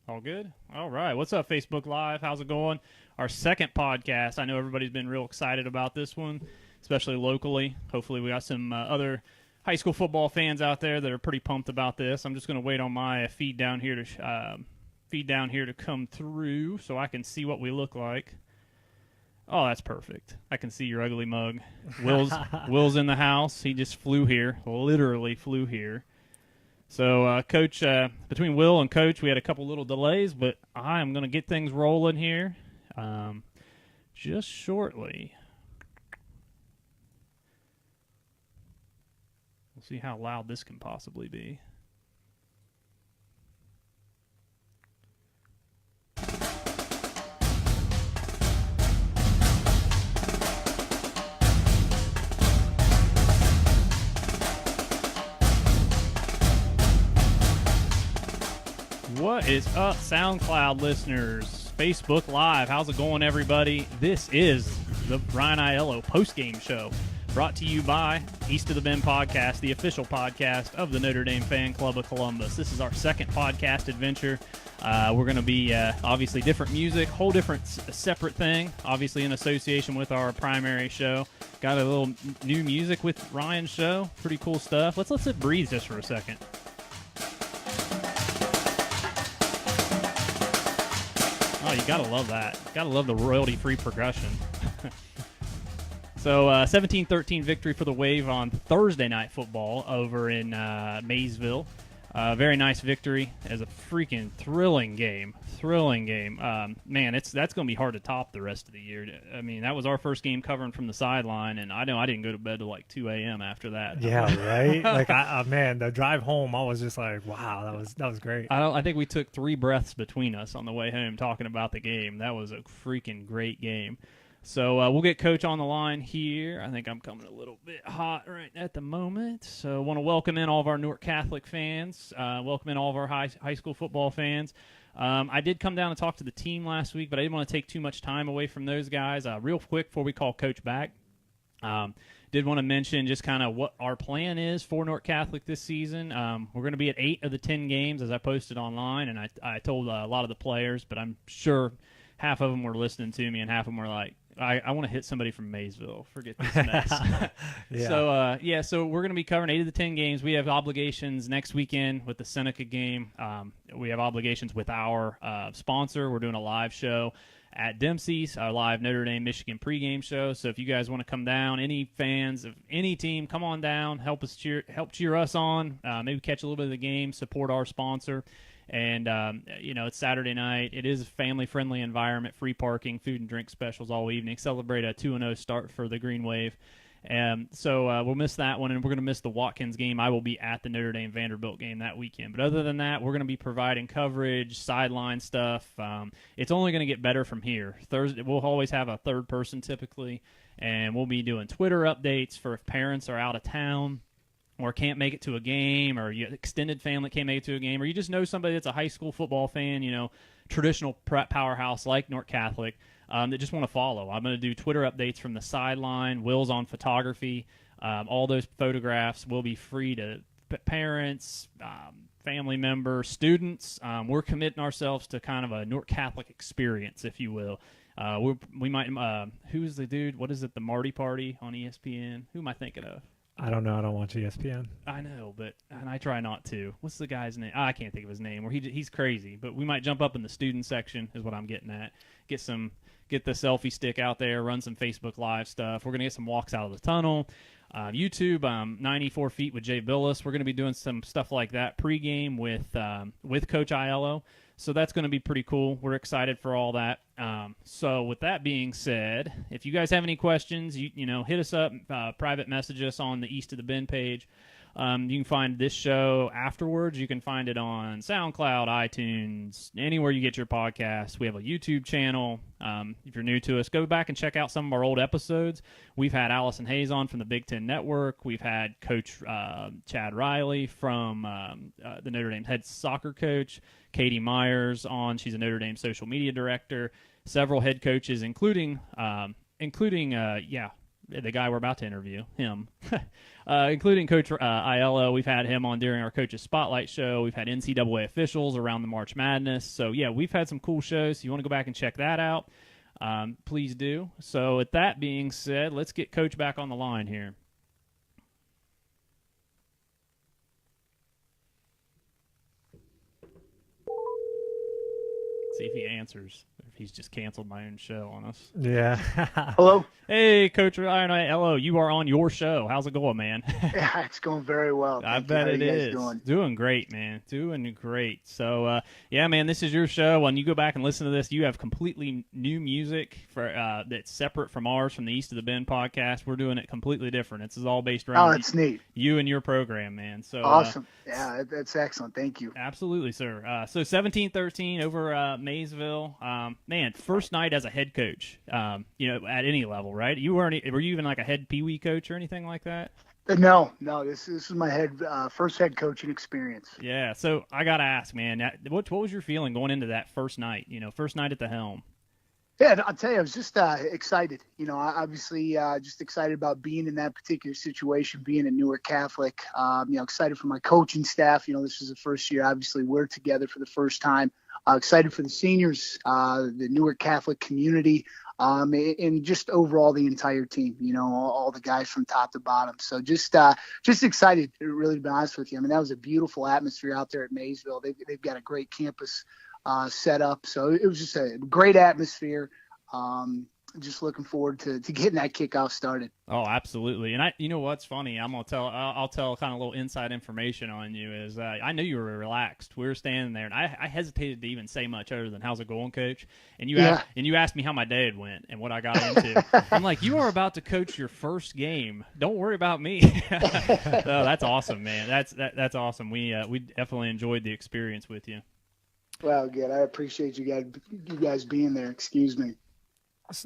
All good? All right. What's up, Facebook Live? How's it going? Our second podcast. I know everybody's been real excited about this one, especially locally. Hopefully we got some other high school football fans out there that are pretty pumped about this. I'm just going to wait on my feed down here to come through so I can see what we look like. Oh, that's perfect. I can see your ugly mug. Will's in the house. He just flew here, literally flew here. So, Coach, between Will and Coach, we had a couple little delays, but I am going to get things rolling here just shortly. We'll see how loud this can possibly be. What is up, SoundCloud listeners? Facebook Live, how's it going, everybody? This is the Ryan Aiello Postgame Show, brought to you by East of the Bend Podcast, the official podcast of the Notre Dame Fan Club of Columbus. This is our second podcast adventure. We're going to be, obviously, different music, whole different separate thing, obviously in association with our primary show. Got a little new music with Ryan's show. Pretty cool stuff. Let's let it breathe just for a second. Oh, you gotta love that. Gotta love the royalty-free progression. So, 17-13 victory for the Wave on Thursday Night Football over in Maysville. Very nice victory. As a freaking thrilling game. Man, that's going to be hard to top the rest of the year. I mean, that was our first game covering from the sideline, and I know I didn't go to bed till like 2 a.m. after that. Yeah, right? Like, man, the drive home, I was just like, wow, that was great. I think we took 3 breaths between us on the way home talking about the game. That was a freaking great game. So we'll get Coach on the line here. I think I'm coming a little bit hot right at the moment. So I want to welcome in all of our Newark Catholic fans, welcome in all of our high school football fans. I did come down and talk to the team last week, but I didn't want to take too much time away from those guys. Real quick before we call Coach back, did want to mention just kind of what our plan is for Newark Catholic this season. We're going to be at 8 of the 10 games, as I posted online, and I told a lot of the players, but I'm sure half of them were listening to me and half of them were like, I want to hit somebody from Maysville. Forget this mess. Yeah. So we're going to be covering 8 of the 10 games. We have obligations next weekend with the Seneca game. We have obligations with our sponsor. We're doing a live show at Dempsey's, our live Notre Dame Michigan pregame show. So if you guys want to come down, any fans of any team, come on down, help cheer us on, maybe catch a little bit of the game, support our sponsor. And, it's Saturday night. It is a family-friendly environment, free parking, food and drink specials all evening. Celebrate a 2-0 start for the Green Wave. So we'll miss that one, and we're going to miss the Watkins game. I will be at the Notre Dame-Vanderbilt game that weekend. But other than that, we're going to be providing coverage, sideline stuff. It's only going to get better from here. Thursday, we'll always have a third person typically, and we'll be doing Twitter updates for if parents are out of town or can't make it to a game, or you extended family can't make it to a game, or you just know somebody that's a high school football fan, traditional prep powerhouse like Newark Catholic, that just want to follow. I'm going to do Twitter updates from the sideline. Will's on photography. All those photographs will be free to parents, family members, students. We're committing ourselves to kind of a Newark Catholic experience, if you will. We might. Who's the dude? What is it? The Marty Party on ESPN? Who am I thinking of? I don't know. I don't watch ESPN. I know, and I try not to. What's the guy's name? I can't think of his name. Where he's crazy, but we might jump up in the student section is what I'm getting at. Get the selfie stick out there, run some Facebook Live stuff. We're gonna get some walks out of the tunnel. YouTube, 94 feet with Jay Billis. We're gonna be doing some stuff like that pregame with Coach Aiello. So that's going to be pretty cool. We're excited for all that. So with that being said, if you guys have any questions, you hit us up, private message us on the East of the Bend page. You can find this show afterwards. You can find it on SoundCloud, iTunes, anywhere you get your podcasts. We have a YouTube channel. If you're new to us, go back and check out some of our old episodes. We've had Allison Hayes on from the Big Ten Network. We've had Coach Chad Riley from the Notre Dame head soccer coach. Katie Myers on. She's a Notre Dame social media director. Several head coaches, including the guy we're about to interview, him, including Coach Aiello. We've had him on during our Coaches Spotlight show. We've had NCAA officials around the March Madness. So, yeah, we've had some cool shows. So you want to go back and check that out, please do. So with that being said, let's get Coach back on the line here. See if he answers. If he's just canceled my own show on us. Yeah. Hello. Hey, Coach Ryan Aiello, you are on your show. How's it going, man? Yeah, it's going very well. I bet it is. Doing great, man. Doing great. So, yeah, man, this is your show. When you go back and listen to this, you have completely new music for that's separate from ours, from the East of the Bend podcast. We're doing it completely different. This is all based around it's neat. You and your program, man. So awesome. Yeah, that's excellent. Thank you. Absolutely, sir. So 17-13 over Maysville. Man, first night as a head coach, at any level, right? Were you even like a head peewee coach or anything like that? No. This is my first head coaching experience. Yeah. So I gotta ask, man, what was your feeling going into that first night? First night at the helm. Yeah, I'll tell you, I was just excited. Obviously, just excited about being in that particular situation, being at Newark Catholic. Excited for my coaching staff. This is the first year. Obviously, we're together for the first time. Excited for the seniors, the Newark Catholic community, and just overall the entire team. All the guys from top to bottom. So just excited, really, to be honest with you. I mean, that was a beautiful atmosphere out there at Maysville. They've got a great campus set up. So it was just a great atmosphere. Just looking forward to getting that kickoff started. Oh, absolutely. And you know what's funny? I'll tell kind of a little inside information on you is I knew you were relaxed. We were standing there, and I hesitated to even say much other than "How's it going, Coach?" And you asked me how my day had went and what I got into. I'm like, you are about to coach your first game. Don't worry about me. So that's awesome, man. That's awesome. We definitely enjoyed the experience with you. Well, good. I appreciate you guys being there. Excuse me.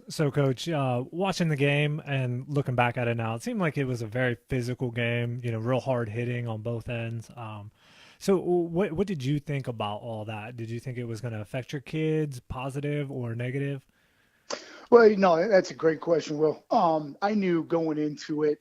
So, Coach, watching the game and looking back at it now, it seemed like it was a very physical game, real hard hitting on both ends. So what did you think about all that? Did you think it was going to affect your kids, positive or negative? Well, that's a great question, Will. I knew going into it,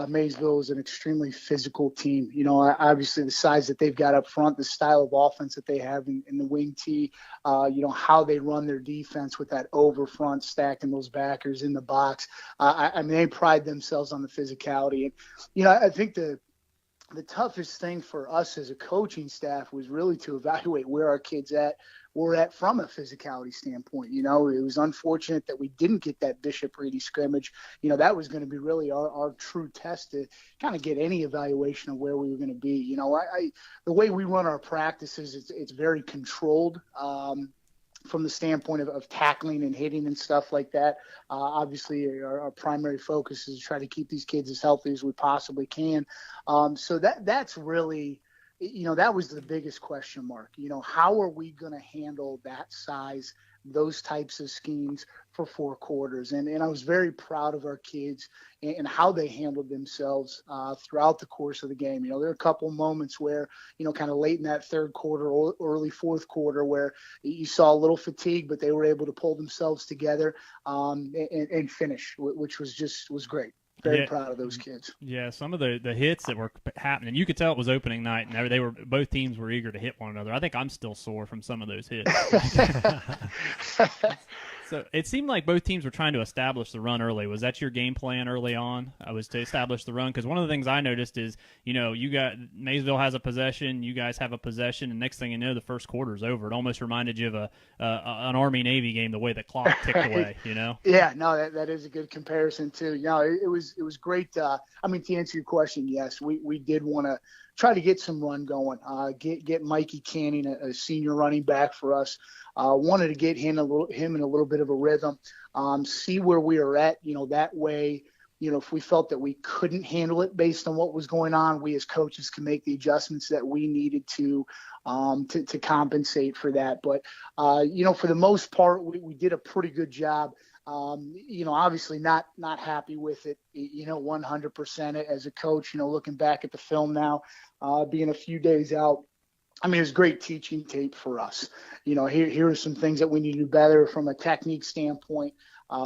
Maysville is an extremely physical team. Obviously the size that they've got up front, the style of offense that they have in the wing tee, how they run their defense with that over front, stacking those backers in the box. I mean, they pride themselves on the physicality. And, I think the toughest thing for us as a coaching staff was really to evaluate where our kids were at from a physicality standpoint. It was unfortunate that we didn't get that Bishop Reedy scrimmage. That was going to be really our true test to kind of get any evaluation of where we were going to be. The way we run our practices, it's very controlled. From the standpoint of tackling and hitting and stuff like that. Obviously, our primary focus is to try to keep these kids as healthy as we possibly can. So that's really, that was the biggest question mark. How are we going to handle that size, those types of schemes for 4 quarters? And I was very proud of our kids and how they handled themselves throughout the course of the game. There are a couple moments where, kind of late in that third quarter or early fourth quarter where you saw a little fatigue, but they were able to pull themselves together and finish, which was great. Very proud of those kids. Yeah, some of the hits that were happening, you could tell it was opening night, and both teams were eager to hit one another. I think I'm still sore from some of those hits. So it seemed like both teams were trying to establish the run early. Was that your game plan early on? Was to establish the run? Because one of the things I noticed is, you got Maysville has a possession, you guys have a possession, and next thing you know, the first quarter's over. It almost reminded you of an Army-Navy game, the way the clock ticked away. Yeah, no, that is a good comparison too. It was great. To answer your question, yes, we did want to try to get some run going. Get Mikey Canning, a senior running back for us. Wanted to get him in a little bit of a rhythm. See where we are at. That way, if we felt that we couldn't handle it based on what was going on, we as coaches can make the adjustments that we needed to compensate for that. But for the most part, we did a pretty good job. Obviously not happy with it, 100% as a coach, looking back at the film now, being a few days out, I mean, it was great teaching tape for us. Here are some things that we need to do better from a technique standpoint,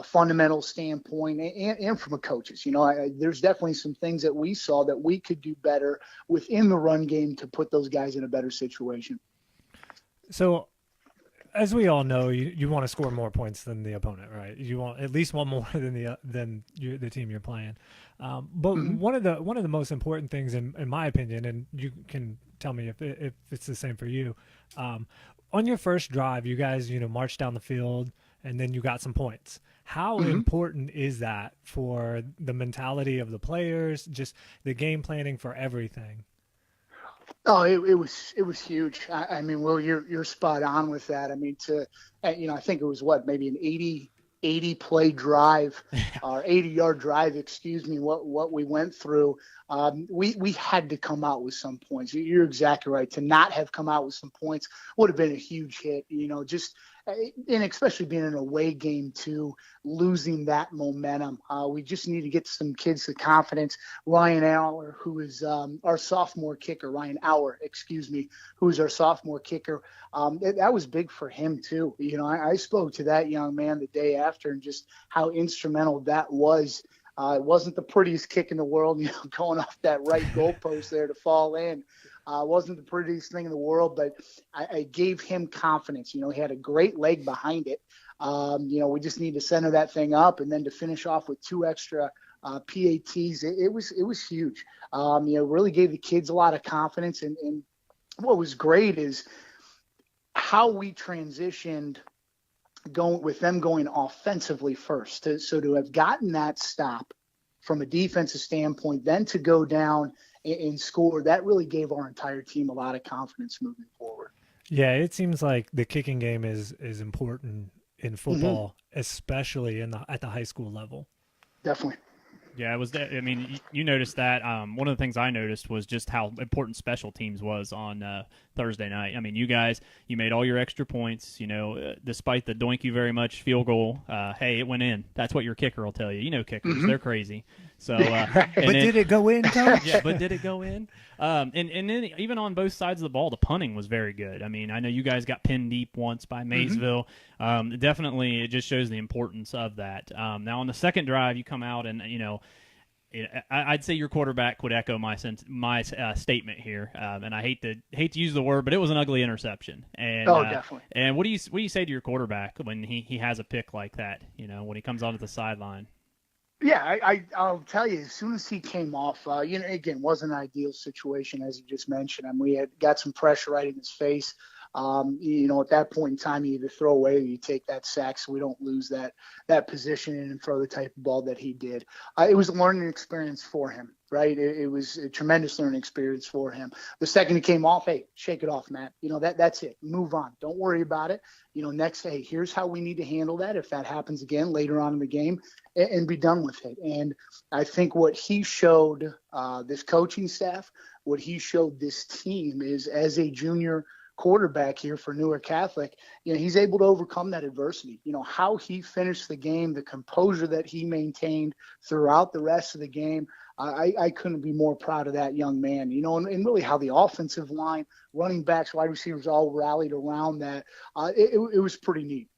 fundamental standpoint, and from a coaches. There's definitely some things that we saw that we could do better within the run game to put those guys in a better situation. So, as we all know, you want to score more points than the opponent, right? You want at least one more than the team you're playing. But one of the most important things, in my opinion, and you can tell me if it's the same for you. On your first drive, you guys marched down the field, and then you got some points. How important is that for the mentality of the players, just the game planning for everything? Oh, it was huge. I mean, Will, you're spot on with that. I mean, I think it was maybe an 80 play drive or 80-yard drive, excuse me, what we went through. We had to come out with some points. You're exactly right. To not have come out with some points would have been a huge hit, and especially being an away game too, losing that momentum. We just need to get some kids the confidence. Ryan Aiello, who is our sophomore kicker, who is our sophomore kicker. That was big for him too. I spoke to that young man the day after, and just how instrumental that was. It wasn't the prettiest kick in the world, going off that right goalpost there to fall in. Wasn't the prettiest thing in the world, but I gave him confidence. He had a great leg behind it. We just need to center that thing up, and then to finish off with 2 extra PATs. It was huge. Really gave the kids a lot of confidence. And what was great is how we transitioned with them going offensively first. So to have gotten that stop from a defensive standpoint, then to go down and score, that really gave our entire team a lot of confidence moving forward. Yeah, it seems like the kicking game is important in football, especially at the high school level. Definitely. Yeah, it was. I mean, you noticed that. One of the things I noticed was just how important special teams was on Thursday night. I mean, you guys, you made all your extra points. Despite the doink you very much field goal. Hey, it went in. That's what your kicker will tell you. Kickers, they're crazy. So, but did it go in, Coach? Yeah, but did it go in? And then even on both sides of the ball, the punting was very good. I mean, I know you guys got pinned deep once by Maysville. Definitely, it just shows the importance of that. Now, on the second drive, you come out and I'd say your quarterback would echo my statement here, and I hate to use the word, but it was an ugly interception. And definitely. And what do you say to your quarterback when he has a pick like that? When he comes onto the sideline. Yeah, I'll tell you, as soon as he came off, again, wasn't an ideal situation, as you just mentioned. I mean, we had got some pressure right in his face. At that point in time, you either throw away or you take that sack so we don't lose that position and throw the type of ball that he did. It was a learning experience for him, right? It was a tremendous learning experience for him. The second he came off, hey, shake it off, Matt. That's it. Move on. Don't worry about it. Next, hey, here's how we need to handle that if that happens again later on in the game, and be done with it. And I think what he showed this coaching staff, what he showed this team is, as a junior quarterback here for Newark Catholic, he's able to overcome that adversity. How he finished the game, the composure that he maintained throughout the rest of the game. I couldn't be more proud of that young man, and really how the offensive line, running backs, wide receivers all rallied around that. It was pretty neat.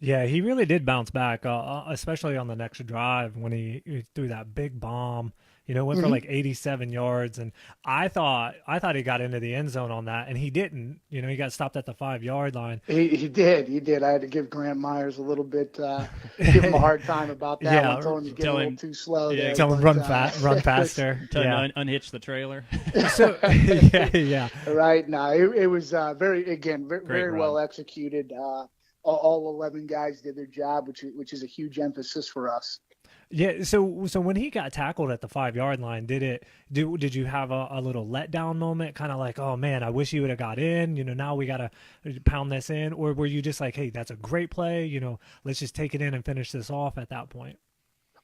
Yeah, he really did bounce back, especially on the next drive when he threw that big bomb. Went for like 87 yards, and I thought he got into the end zone on that, and he didn't. He got stopped at the 5-yard line. He did. I had to give Grant Myers a little bit, give him a hard time about that. Yeah, one. Told him to get a little too slow. Yeah, tell him run faster. Tell him unhitch the trailer. So yeah. Right. No, it was very well executed. All 11 guys did their job, which is a huge emphasis for us. Yeah, so when he got tackled at the 5-yard line, did you have a little letdown moment, kind of like, oh man, I wish he would have got in, now we got to pound this in, or were you just like, hey, that's a great play, let's just take it in and finish this off at that point?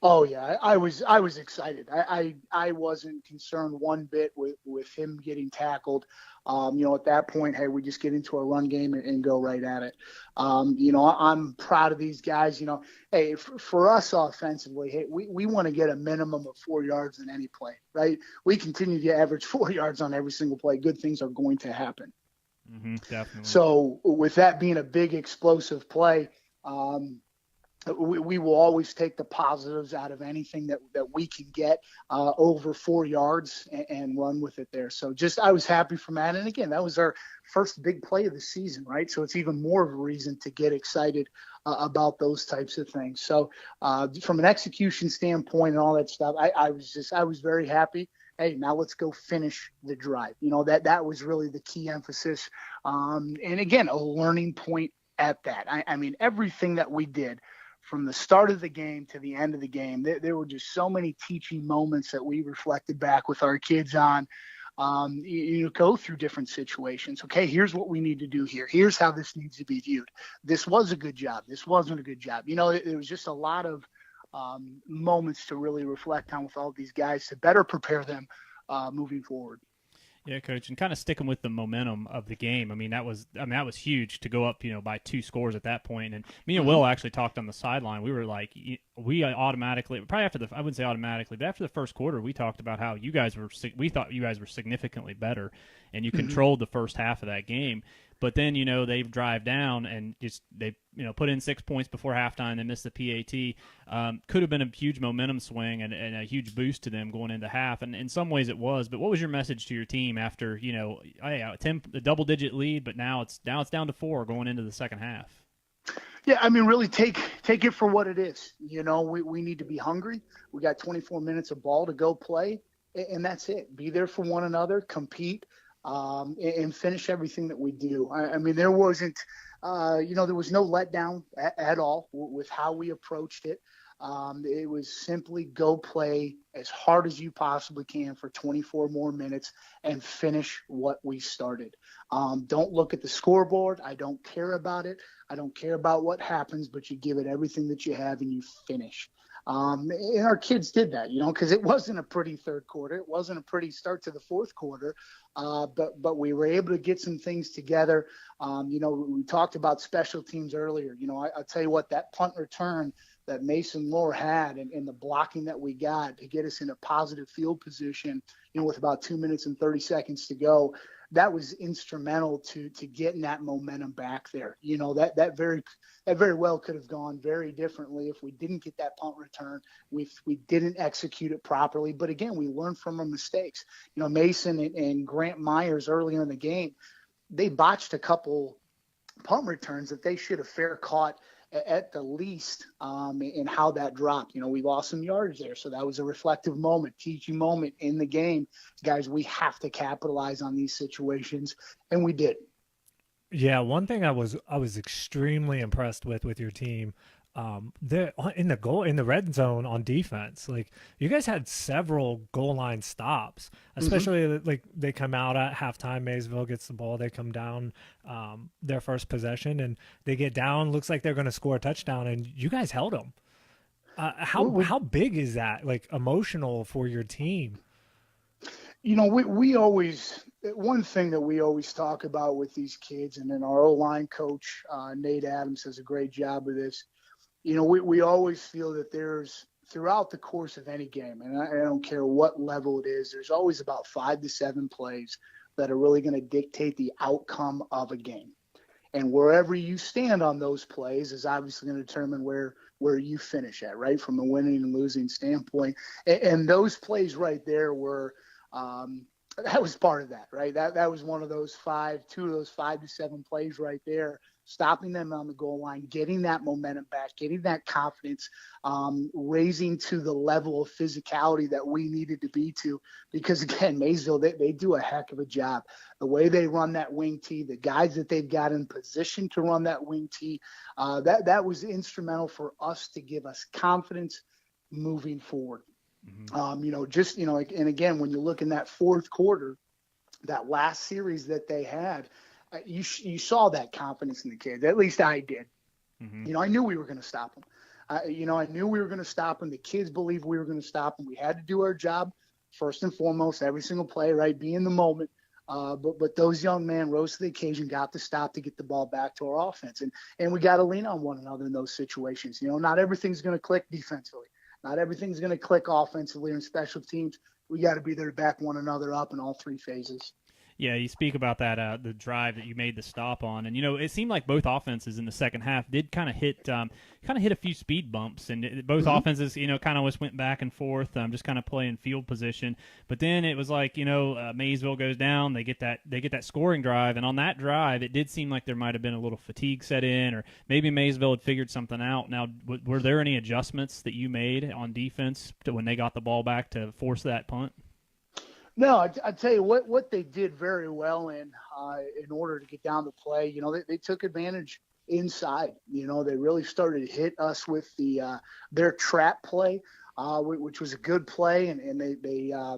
Oh yeah, I was excited. I wasn't concerned one bit with him getting tackled. At that point, hey, we just get into a run game and go right at it. I'm proud of these guys. Hey, for us offensively, hey, we want to get a minimum of 4 yards in any play, right? We continue to average 4 yards on every single play. Good things are going to happen. Definitely. So with that being a big explosive play, we will always take the positives out of anything that we can get over 4 yards and run with it there. So I was happy from that. And again, that was our first big play of the season, right? So it's even more of a reason to get excited about those types of things. So from an execution standpoint and all that stuff, I was very happy. Hey, now let's go finish the drive. That was really the key emphasis. And again, a learning point at that. I mean, everything that we did from the start of the game to the end of the game, there were just so many teaching moments that we reflected back with our kids on. You go through different situations. Okay, here's what we need to do here. Here's how this needs to be viewed. This was a good job. This wasn't a good job. It was just a lot of moments to really reflect on with all these guys to better prepare them moving forward. Yeah, Coach, and kind of sticking with the momentum of the game. That was huge to go up, by 2 scores at that point. And me and Will actually talked on the sideline. We were like, we automatically, probably I wouldn't say automatically, but after the first quarter, we talked about how we thought you guys were significantly better, and you controlled the first half of that game. But then, they drive down and they put in 6 points before halftime. They missed the PAT. Could have been a huge momentum swing and a huge boost to them going into half. And in some ways it was. But what was your message to your team after, a double-digit lead, but now it's down to 4 going into the second half? Yeah, really take it for what it is. We need to be hungry. We got 24 minutes of ball to go play, and that's it. Be there for one another, compete. And finish everything that we do. There wasn't, there was no letdown at all with how we approached it. It was simply go play as hard as you possibly can for 24 more minutes and finish what we started. Don't look at the scoreboard. I don't care about it. I don't care about what happens, but you give it everything that you have and you finish. And our kids did that, because it wasn't a pretty third quarter. It wasn't a pretty start to the fourth quarter. But we were able to get some things together. We talked about special teams earlier. I'll tell you what, that punt return that Mason Lohr had and the blocking that we got to get us in a positive field position, with about 2 minutes and 30 seconds to go, that was instrumental to getting that momentum back there. That very well could have gone very differently if we didn't get that punt return. We didn't execute it properly. But again, we learned from our mistakes. Mason and Grant Myers earlier in the game, they botched a couple punt returns that they should have fair caught at the least, in how that dropped. We lost some yardage there. So that was a reflective moment, teaching moment in the game. Guys, we have to capitalize on these situations, and we did. Yeah, one thing I was extremely impressed with your team, in the red zone on defense. Like, you guys had several goal line stops, especially like they come out at halftime. Maysville gets the ball, they come down their first possession, and they get down. Looks like they're going to score a touchdown, and you guys held them. How big is that? Like, emotional for your team? We always, one thing that we always talk about with these kids, and then our O-line coach, Nate Adams, does a great job of this. We always feel that there's, throughout the course of any game, and I don't care what level it is, there's always about 5 to 7 plays that are really going to dictate the outcome of a game. And wherever you stand on those plays is obviously going to determine where you finish at, right, from a winning and losing standpoint. And those plays right there were that was part of that, right? That was one of those 2 of those 5 to 7 plays right there, stopping them on the goal line, getting that momentum back, getting that confidence, raising to the level of physicality that we needed to be to. Because again, Maysville, they do a heck of a job. The way they run that wing tee, the guys that they've got in position to run that wing tee, that was instrumental for us to give us confidence moving forward. And again, when you look in that fourth quarter, that last series that they had, you saw that confidence in the kids. At least I did. I knew we were going to stop them. I knew we were going to stop them. The kids believed we were going to stop them. We had to do our job first and foremost, every single play, right? Be in the moment. But those young men rose to the occasion, got the stop to get the ball back to our offense. And we got to lean on one another in those situations. Not everything's going to click defensively. Not everything's going to click offensively or in special teams. We got to be there to back one another up in all three phases. Yeah, you speak about that the drive that you made the stop on, and it seemed like both offenses in the second half did kind of hit a few speed bumps, and both offenses kind of just went back and forth, just kind of playing field position. But then it was like Maysville goes down, they get that scoring drive, and on that drive it did seem like there might have been a little fatigue set in, or maybe Maysville had figured something out. Now, were there any adjustments that you made on defense when they got the ball back to force that punt? No, I tell you what they did very well in order to get down the play. They took advantage inside. They really started to hit us with their trap play, which was a good play, and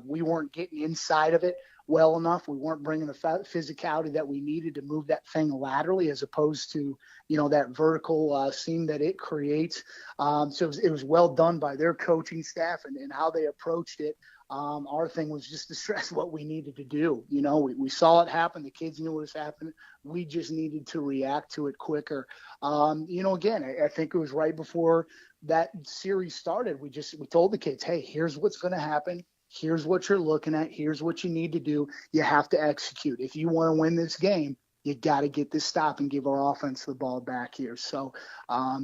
we weren't getting inside of it well enough. We weren't bringing the physicality that we needed to move that thing laterally, as opposed to that vertical seam that it creates. So it was well done by their coaching staff and how they approached it. Our thing was just to stress what we needed to do. We saw it happen. The kids knew what was happening. We just needed to react to it quicker. Again, I think it was right before that series started. We told the kids, hey, here's what's going to happen. Here's what you're looking at. Here's what you need to do. You have to execute. If you want to win this game, you got to get this stop and give our offense the ball back here. So, I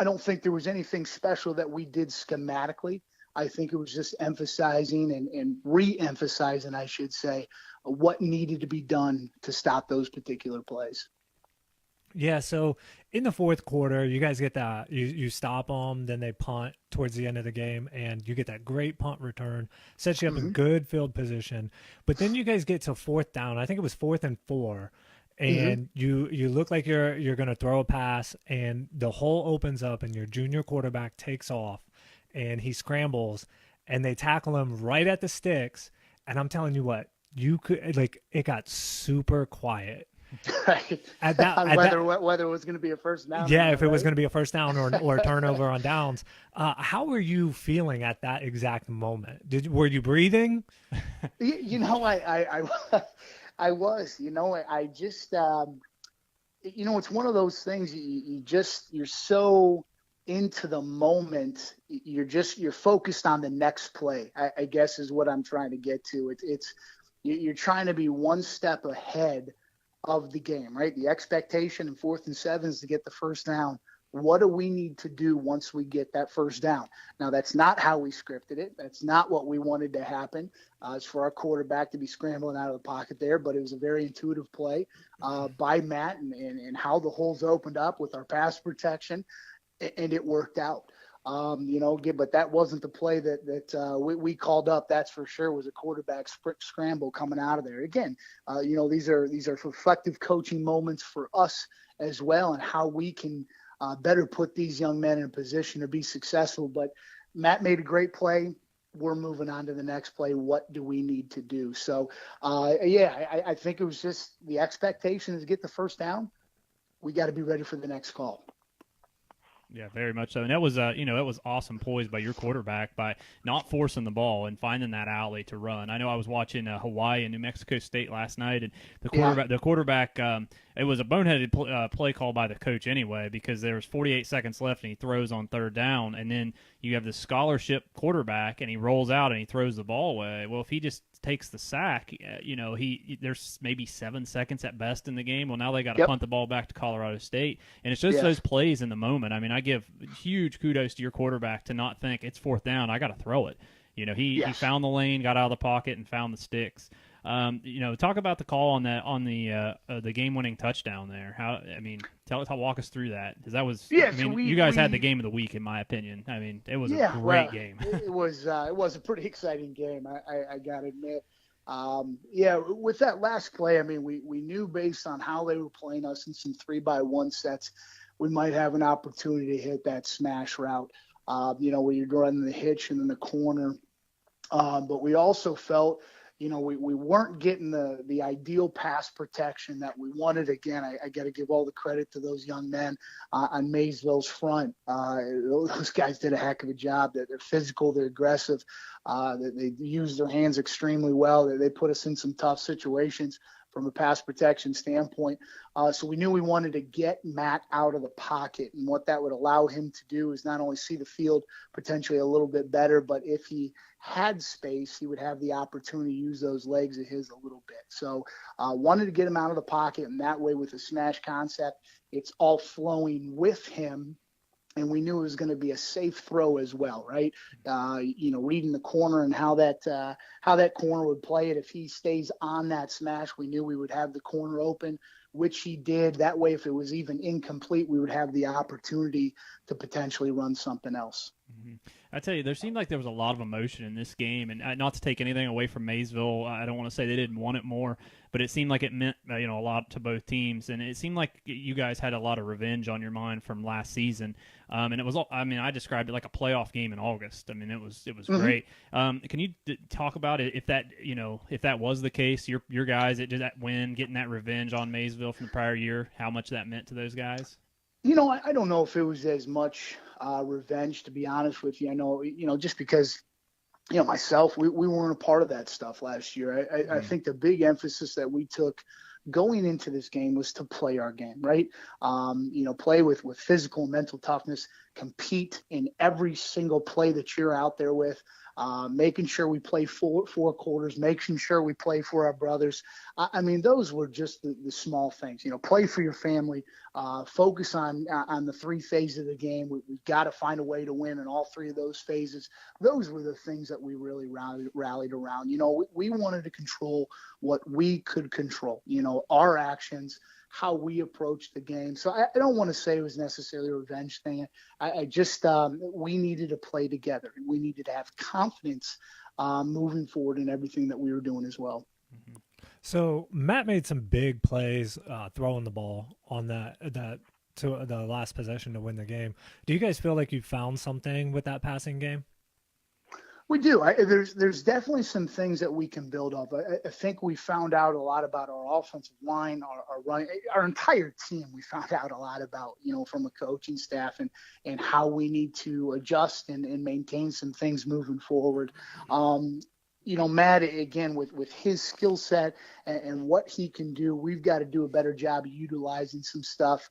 don't think there was anything special that we did schematically. I think it was just emphasizing and re-emphasizing, I should say, what needed to be done to stop those particular plays. Yeah, so in the fourth quarter, you guys get that. You stop them, then they punt towards the end of the game, and you get that great punt return, sets you up in good field position. But then you guys get to fourth down. I think it was 4th and 4, and you look like you're going to throw a pass, and the hole opens up, and your junior quarterback takes off, and he scrambles, and they tackle him right at the sticks. And I'm telling you what, it got super quiet. Right. Whether it was going to be a first down. Yeah, if it was going to be a first down or a turnover on downs. How were you feeling at that exact moment? Were you breathing? I was. I just it's one of those things. You're so into the moment. You're focused on the next play, I guess is what I'm trying to get to. You're trying to be one step ahead of the game, right? The expectation in 4th and 7 is to get the first down. What do we need to do once we get that first down? Now, that's not how we scripted it. That's not what we wanted to happen. It's for our quarterback to be scrambling out of the pocket there, but it was a very intuitive play by Matt and how the holes opened up with our pass protection, and it worked out. But that wasn't the play that we called up. That's for sure. Was a quarterback scramble coming out of there. Again, these are reflective coaching moments for us as well, and how we can better put these young men in a position to be successful. But Matt made a great play. We're moving on to the next play. What do we need to do? So, I think it was just the expectation is get the first down. We got to be ready for the next call. Yeah, very much so. And that was, that was awesome poise by your quarterback by not forcing the ball and finding that alley to run. I know I was watching Hawaii and New Mexico State last night, and the quarterback, it was a boneheaded play call by the coach anyway, because there was 48 seconds left and he throws on 3rd down, and then you have the scholarship quarterback and he rolls out and he throws the ball away. Well, if he just takes the sack, there's maybe 7 seconds at best in the game. Well, now they got to punt the ball back to Colorado State, and it's just those plays in the moment. I mean, I give huge kudos to your quarterback to not think it's 4th down, I got to throw it. He found the lane, got out of the pocket, and found the sticks. Talk about the call on the game-winning touchdown there. Walk us through that, because that was. Yeah, you guys had the game of the week, in my opinion. I mean, it was a great game. It was a pretty exciting game. I got to admit. With that last play, I mean, we knew based on how they were playing us in some 3-by-1 sets, we might have an opportunity to hit that smash route. Where you're running the hitch and in the corner. But we also felt, we weren't getting the ideal pass protection that we wanted. Again, I got to give all the credit to those young men on Maysville's front. Those guys did a heck of a job. They're physical, they're aggressive, they use their hands extremely well. They put us in some tough situations from a pass protection standpoint. So we knew we wanted to get Matt out of the pocket, and what that would allow him to do is not only see the field potentially a little bit better, but if he had space, he would have the opportunity to use those legs of his a little bit. So wanted to get him out of the pocket, and that way with the smash concept, it's all flowing with him. And we knew it was going to be a safe throw as well, right? Reading the corner and how that corner would play it. If he stays on that smash, we knew we would have the corner open, which he did. That way, if it was even incomplete, we would have the opportunity to potentially run something else. Mm-hmm. I tell you, there seemed like there was a lot of emotion in this game, and not to take anything away from Maysville, I don't want to say they didn't want it more, but it seemed like it meant a lot to both teams, and it seemed like you guys had a lot of revenge on your mind from last season, and it was, I described it like a playoff game in August. I mean, it was Mm-hmm. great. Can you talk about it if that was the case, your guys, did that win, getting that revenge on Maysville from the prior year, how much that meant to those guys? I don't know if it was as much revenge, to be honest with you. I know, just because, myself, we weren't a part of that stuff last year. I think the big emphasis that we took going into this game was to play our game, right? Play with physical and mental toughness, compete in every single play that you're out there with. Making sure we play four quarters, making sure we play for our brothers. Those were just the small things. Play for your family, focus on the three phases of the game. We've got to find a way to win in all three of those phases. Those were the things that we really rallied around. We wanted to control what we could control, our actions, how we approach the game. So I don't want to say it was necessarily a revenge thing. I just we needed to play together. We needed to have confidence moving forward in everything that we were doing as well. Mm-hmm. So Matt made some big plays throwing the ball on that to the last possession to win the game. Do you guys feel like you found something with that passing game? We do. There's definitely some things that we can build up. I think we found out a lot about our offensive line, our running, our entire team. We found out a lot about, from a coaching staff and how we need to adjust and maintain some things moving forward. Matt, again, with his skill set and what he can do, we've got to do a better job of utilizing some stuff,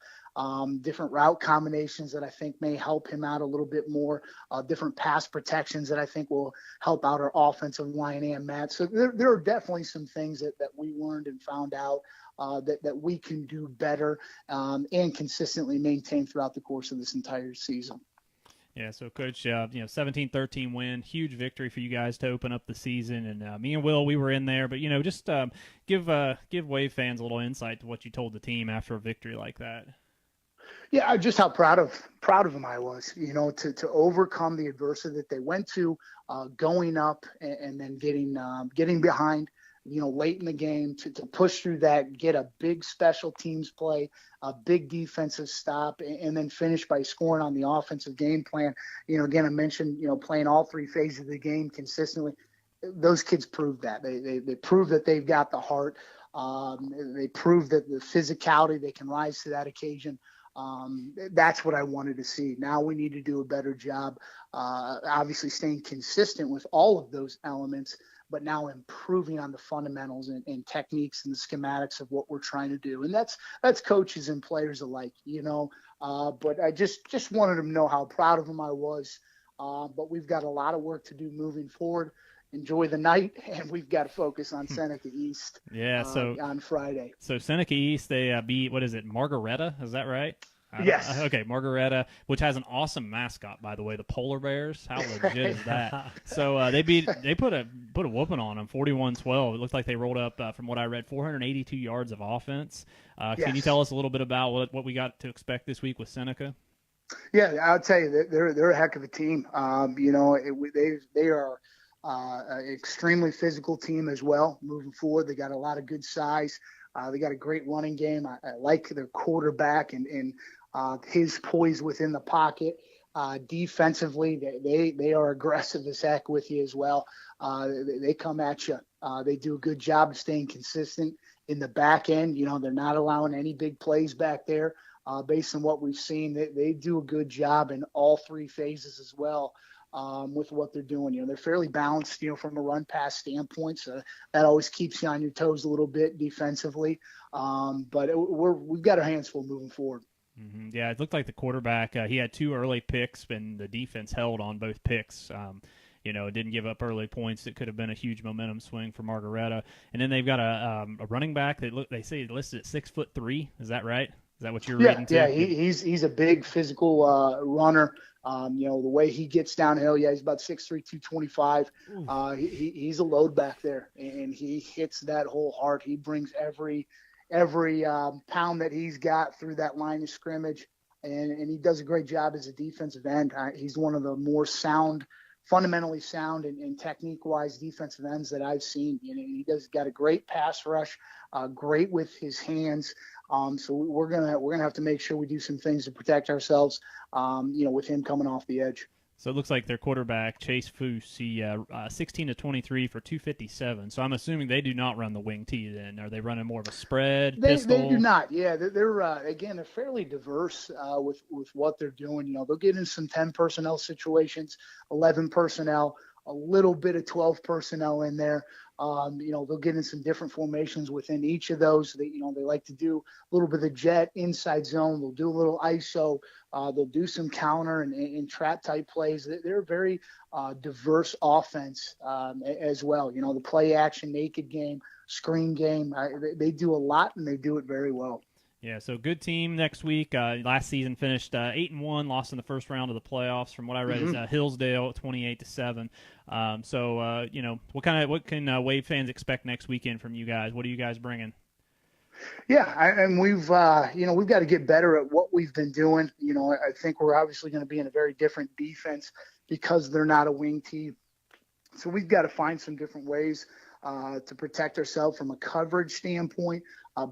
different route combinations that I think may help him out a little bit more, different pass protections that I think will help out our offensive line and Matt. So there are definitely some things that we learned and found out that we can do better and consistently maintain throughout the course of this entire season. Yeah, so Coach, 17-13 win, huge victory for you guys to open up the season, and me and Will, we were in there, but just give Wave fans a little insight to what you told the team after a victory like that. Yeah, just how proud of them I was, to overcome the adversity that they went to, going up and then getting behind, late in the game to push through that, get a big special teams play, a big defensive stop, and then finish by scoring on the offensive game plan. Again, I mentioned, playing all three phases of the game consistently. Those kids proved that. They proved that they've got the heart. They proved that the physicality, they can rise to that occasion. That's what I wanted to see. Now we need to do a better job, obviously staying consistent with all of those elements, but now improving on the fundamentals and techniques and the schematics of what we're trying to do. And that's coaches and players alike, but I just wanted them to know how proud of them I was. But we've got a lot of work to do moving forward. Enjoy the night, and we've got to focus on Seneca East on Friday. So Seneca East, they beat, what is it, Margaretta? Is that right? Yes. Okay, Margaretta, which has an awesome mascot, by the way, the polar bears. How legit is that? So they put a whooping on them, 41-12. It looked like they rolled up, from what I read, 482 yards of offense. Yes. Can you tell us a little bit about what we got to expect this week with Seneca? Yeah, I'll tell you, they're a heck of a team. They are an extremely physical team as well. Moving forward, they got a lot of good size. They got a great running game. I like their quarterback and his poise within the pocket. Defensively, they are aggressive as heck with you as well. They come at you They do a good job of staying consistent in the back end. You know, they're not allowing any big plays back there. Based on what we've seen, they do a good job in all three phases as well. With what they're doing, you know, they're fairly balanced, you know, from a run pass standpoint. So that always keeps you on your toes a little bit defensively. But we've got our hands full moving forward. Mm-hmm. Yeah, it looked like the quarterback, he had 2 early picks, and the defense held on both picks. You know, it didn't give up early points. It could have been a huge momentum swing for Margaretta. And then they've got a running back that they say listed at 6'3". Is that right? Is that what you're reading too? Yeah, he's a big physical runner. You know, the way he gets downhill, he's about 6'3", 225. He's a load back there, and he hits that hole hard. He brings every pound that he's got through that line of scrimmage, and he does a great job as a defensive end. He's one of the more fundamentally sound and technique-wise defensive ends that I've seen. You know, he got a great pass rush, great with his hands. So we're gonna have to make sure we do some things to protect ourselves. You know, with him coming off the edge. So it looks like their quarterback Chase Foose, he 16 to 23 for 257. So I'm assuming they do not run the wing T. Then are they running more of a spread? They pistol? do not. Yeah, they're again, they're fairly diverse with what they're doing. You know, they'll get in some 10 personnel situations, 11 personnel, a little bit of 12 personnel in there. You know, they'll get in some different formations within each of those. They like to do a little bit of jet inside zone. They'll do a little ISO. They'll do some counter and trap type plays. They're a very diverse offense as well. You know, the play action, naked game, screen game. They do a lot, and they do it very well. Yeah, so good team next week. Last season finished 8-1, lost in the first round of the playoffs. From what I read, is Hillsdale 28-7. You know, what can Wave fans expect next weekend from you guys? What are you guys bringing? Yeah, and we've got to get better at what we've been doing. You know, I think we're obviously going to be in a very different defense because they're not a wing team. So we've got to find some different ways to protect ourselves from a coverage standpoint.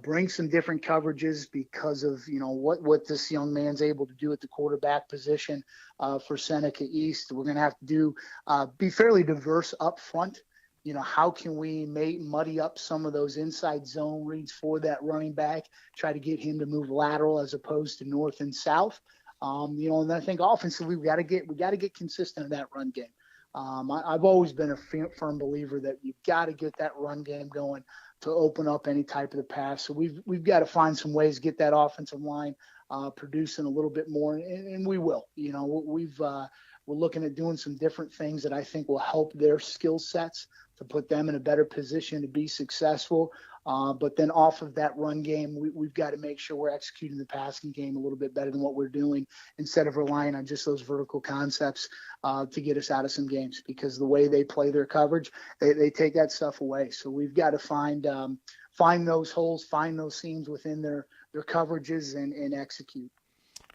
Bring some different coverages because of, you know, what this young man's able to do at the quarterback position for Seneca East. We're going to have to be fairly diverse up front. You know, how can we muddy up some of those inside zone reads for that running back, try to get him to move lateral as opposed to north and south. You know, and I think offensively we got to get consistent in that run game. I've always been a firm believer that you've got to get that run game going to open up any type of the pass. So we've got to find some ways to get that offensive line producing a little bit more, and we will. You know, we're looking at doing some different things that I think will help their skill sets to put them in a better position to be successful. But then off of that run game, we've got to make sure we're executing the passing game a little bit better than what we're doing instead of relying on just those vertical concepts to get us out of some games, because the way they play their coverage, they take that stuff away. So we've got to find those holes, find those seams within their coverages and execute.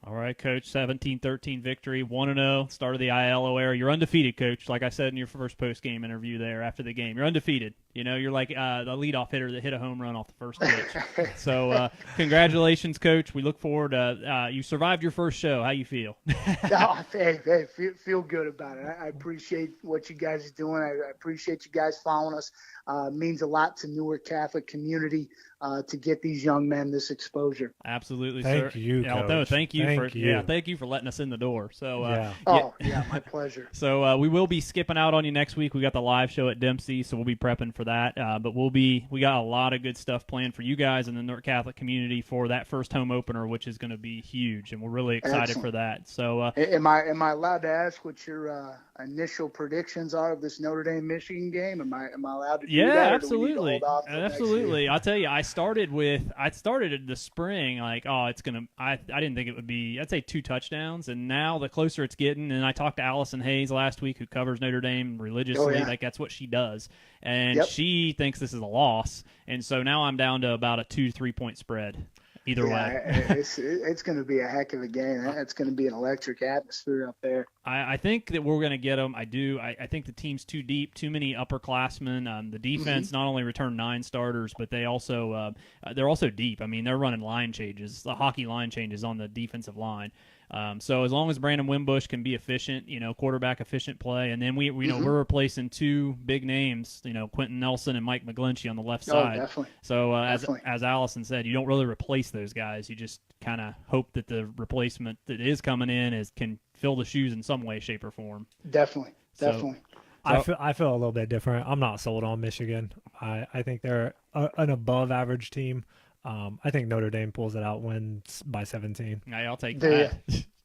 All right, Coach, 17-13 victory, 1-0, start of the Aiello era. You're undefeated, Coach, like I said in your first post-game interview there after the game. You're undefeated. You know, you're like the leadoff hitter that hit a home run off the first pitch. So congratulations, Coach. We look forward to you survived your first show. How you feel? Hey, feel good about it. I appreciate what you guys are doing. I appreciate you guys following us. It means a lot to Newark Catholic community to get these young men this exposure. Absolutely, thank sir. You, Coach. No, thank you for letting us in the door. So my pleasure. So we will be skipping out on you next week. We got the live show at Dempsey, so we'll be prepping for that. But we got a lot of good stuff planned for you guys in the Newark Catholic community for that first home opener, which is going to be huge, and we're really excited for that. So am I allowed to ask what your initial predictions are of this Notre Dame Michigan game? Am I allowed to do that? Yeah, absolutely. Absolutely. I'll tell you, I started in the spring like, I didn't think it would be, I'd say 2 touchdowns, and now the closer it's getting, and I talked to Allison Hayes last week, who covers Notre Dame religiously, like that's what she does, and she thinks this is a loss, and so now I'm down to about a 2-3 point spread. Either way, it's going to be a heck of a game. It's going to be an electric atmosphere up there. I think that we're going to get them. I do. I think the team's too deep, too many upperclassmen. The defense not only returned 9 starters, but they're also deep. I mean, they're running line changes, the hockey line changes on the defensive line. So as long as Brandon Wimbush can be efficient, quarterback efficient play, and then we're replacing two big names, Quentin Nelson and Mike McGlinchey on the left side. Definitely. So Definitely. as Allison said, you don't really replace those guys. You just kind of hope that the replacement that is coming in can fill the shoes in some way, shape, or form. Definitely. I feel a little bit different. I'm not sold on Michigan. I think they're an above average team. I think Notre Dame pulls it out, wins by 17. Hey, I'll take that.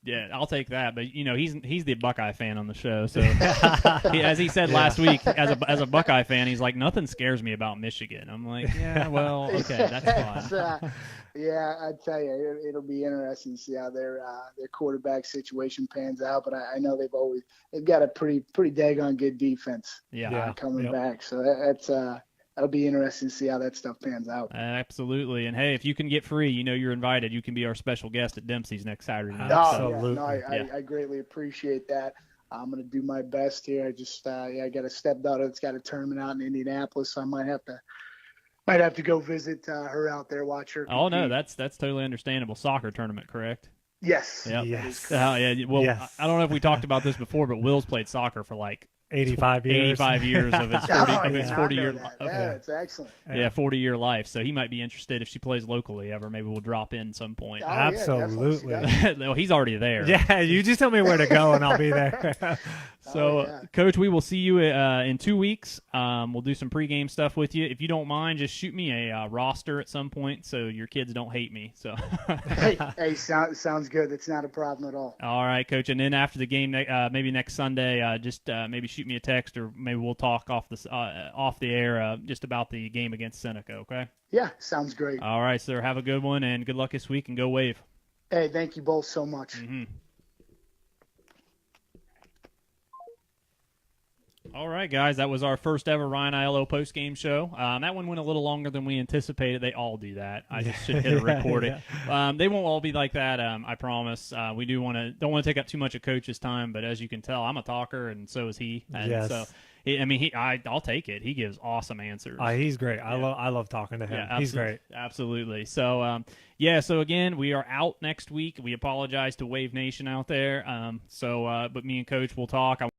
Yeah, I'll take that. But he's the Buckeye fan on the show, so as he said last week, as a Buckeye fan, he's like, nothing scares me about Michigan. I'm like, yeah, well, okay, that's fine. Yeah, I tell you, it'll be interesting to see how their quarterback situation pans out. But I know they've got a pretty daggone good defense. Coming back, so that'll be interesting to see how that stuff pans out. Absolutely. And, hey, if you can get free, you're invited. You can be our special guest at Dempsey's next Saturday night. Absolutely. I greatly appreciate that. I'm going to do my best here. I just I got a stepdaughter that's got a tournament out in Indianapolis, so I might have to go visit her out there, watch her compete. Oh, no, that's totally understandable. Soccer tournament, correct? Yes. Yep. Yes. Well, yes. I don't know if we talked about this before, but Will's played soccer for like 85 years. 85 years of his 40 year life. Yeah, it's excellent. Yeah, 40-year life. So he might be interested if she plays locally ever. Maybe we'll drop in some point. Absolutely. Well, he's already there. Yeah, you just tell me where to go and I'll be there. So, Coach, we will see you in 2 weeks. We'll do some pregame stuff with you. If you don't mind, just shoot me a roster at some point so your kids don't hate me. So, hey, sounds good. That's not a problem at all. All right, Coach. And then after the game, maybe next Sunday, just maybe shoot me a text, or maybe we'll talk off the air just about the game against Seneca. Okay? Yeah, sounds great. All right, sir. Have a good one and good luck this week, and go Wave. Hey, thank you both so much. Mm-hmm. All right, guys, that was our first ever Ryan Aiello postgame show. That one went a little longer than we anticipated. They all do that. I just should hit a record it. They won't all be like that, I promise. We don't want to take up too much of Coach's time, but as you can tell, I'm a talker, and so is he. And yes. So, I'll take it. He gives awesome answers. He's great. I love talking to him. Yeah, he's great. Absolutely. So, so again, we are out next week. We apologize to Wave Nation out there. But me and Coach will talk.